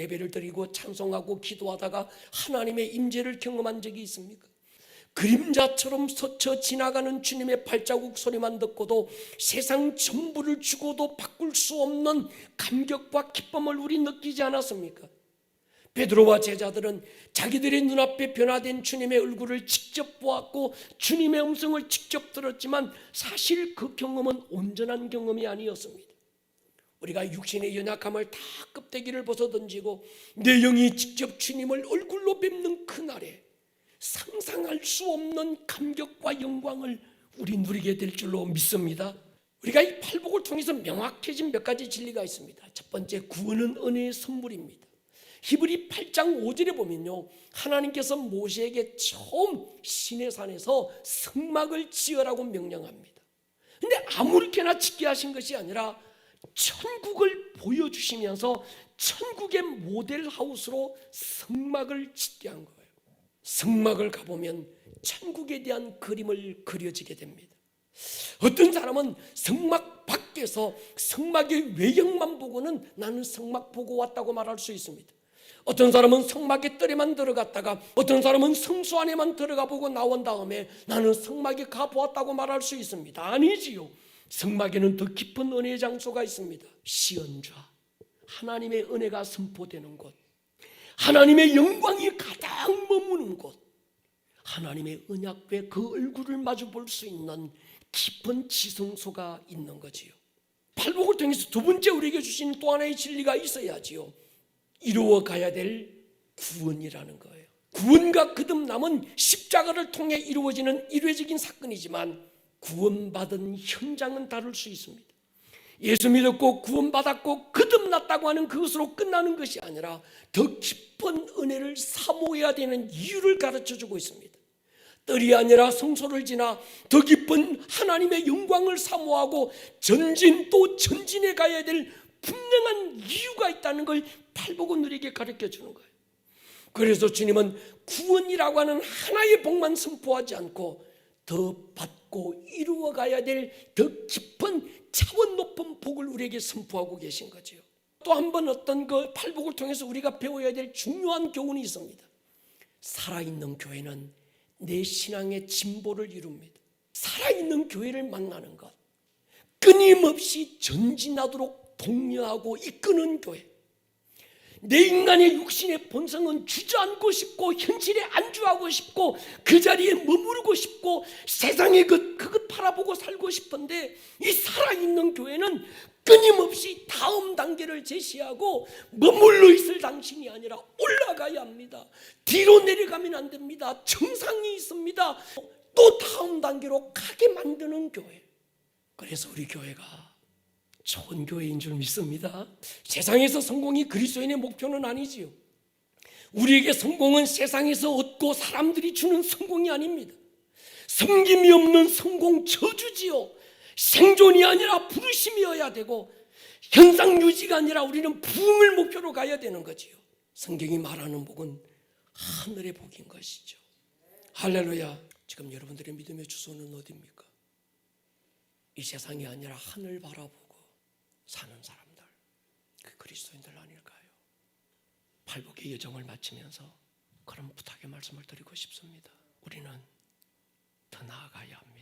예배를 드리고 찬송하고 기도하다가 하나님의 임재를 경험한 적이 있습니까? 그림자처럼 스쳐 지나가는 주님의 발자국 소리만 듣고도 세상 전부를 주고도 바꿀 수 없는 감격과 기쁨을 우리 느끼지 않았습니까? 베드로와 제자들은 자기들의 눈앞에 변화된 주님의 얼굴을 직접 보았고 주님의 음성을 직접 들었지만 사실 그 경험은 온전한 경험이 아니었습니다. 우리가 육신의 연약함을 다 껍데기를 벗어던지고 내 영이 직접 주님을 얼굴로 뵙는 그날에 상상할 수 없는 감격과 영광을 우리 누리게 될 줄로 믿습니다. 우리가 이 팔복을 통해서 명확해진 몇 가지 진리가 있습니다. 첫 번째, 구원은 은혜의 선물입니다. 히브리 8장 5절에 보면요, 하나님께서 모세에게 처음 시내산에서 성막을 지으라고 명령합니다. 근데 아무렇게나 짓게 하신 것이 아니라 천국을 보여주시면서 천국의 모델하우스로 성막을 짓게 한 거예요. 성막을 가보면 천국에 대한 그림을 그려지게 됩니다. 어떤 사람은 성막 밖에서 성막의 외형만 보고는 나는 성막 보고 왔다고 말할 수 있습니다. 어떤 사람은 성막의 뜰에만 들어갔다가 어떤 사람은 성소 안에만 들어가 보고 나온 다음에 나는 성막에 가보았다고 말할 수 있습니다. 아니지요. 성막에는 더 깊은 은혜의 장소가 있습니다. 시언좌, 하나님의 은혜가 선포되는 곳, 하나님의 영광이 가장 머무는 곳, 하나님의 언약궤 그 얼굴을 마주 볼 수 있는 깊은 지성소가 있는 거지요. 팔복을 통해서 두 번째 우리에게 주신 또 하나의 진리가 있어야지요. 이루어 가야 될 구원이라는 거예요. 구원과 거듭남은 십자가를 통해 이루어지는 일회적인 사건이지만 구원받은 현장은 다를 수 있습니다. 예수 믿었고 구원받았고 거듭났다고 하는 그것으로 끝나는 것이 아니라 더 깊은 은혜를 사모해야 되는 이유를 가르쳐주고 있습니다. 뜰이 아니라 성소를 지나 더 깊은 하나님의 영광을 사모하고 전진 또 전진해 가야 될 분명한 이유가 있다는 걸 팔복은 우리에게 가르쳐주는 거예요. 그래서 주님은 구원이라고 하는 하나의 복만 선포하지 않고 더 받고 이루어가야 될 더 깊은 차원 높은 복을 우리에게 선포하고 계신 거죠. 또 한 번 어떤 그 팔복을 통해서 우리가 배워야 될 중요한 교훈이 있습니다. 살아있는 교회는 내 신앙의 진보를 이룹니다. 살아있는 교회를 만나는 것, 끊임없이 전진하도록 독려하고 이끄는 교회. 내 인간의 육신의 본성은 주저앉고 싶고 현실에 안주하고 싶고 그 자리에 머무르고 싶고 세상의 그것 바라보고 살고 싶은데 이 살아있는 교회는 끊임없이 다음 단계를 제시하고 머물러 있을 당신이 아니라 올라가야 합니다. 뒤로 내려가면 안 됩니다. 정상이 있습니다. 또 다음 단계로 가게 만드는 교회. 그래서 우리 교회가 좋은 교회인 줄 믿습니다. 세상에서 성공이 그리스도인의 목표는 아니지요. 우리에게 성공은 세상에서 얻고 사람들이 주는 성공이 아닙니다. 섬김이 없는 성공 저주지요. 생존이 아니라 부르심이어야 되고 현상 유지가 아니라 우리는 부흥을 목표로 가야 되는 거지요. 성경이 말하는 복은 하늘의 복인 것이죠. 할렐루야. 지금 여러분들의 믿음의 주소는 어디입니까? 이 세상이 아니라 하늘 바라보고 사는 사람들, 그 그리스도인들 아닐까요? 팔복의 여정을 마치면서 그런 부탁의 말씀을 드리고 싶습니다. 우리는 더 나아가야 합니다.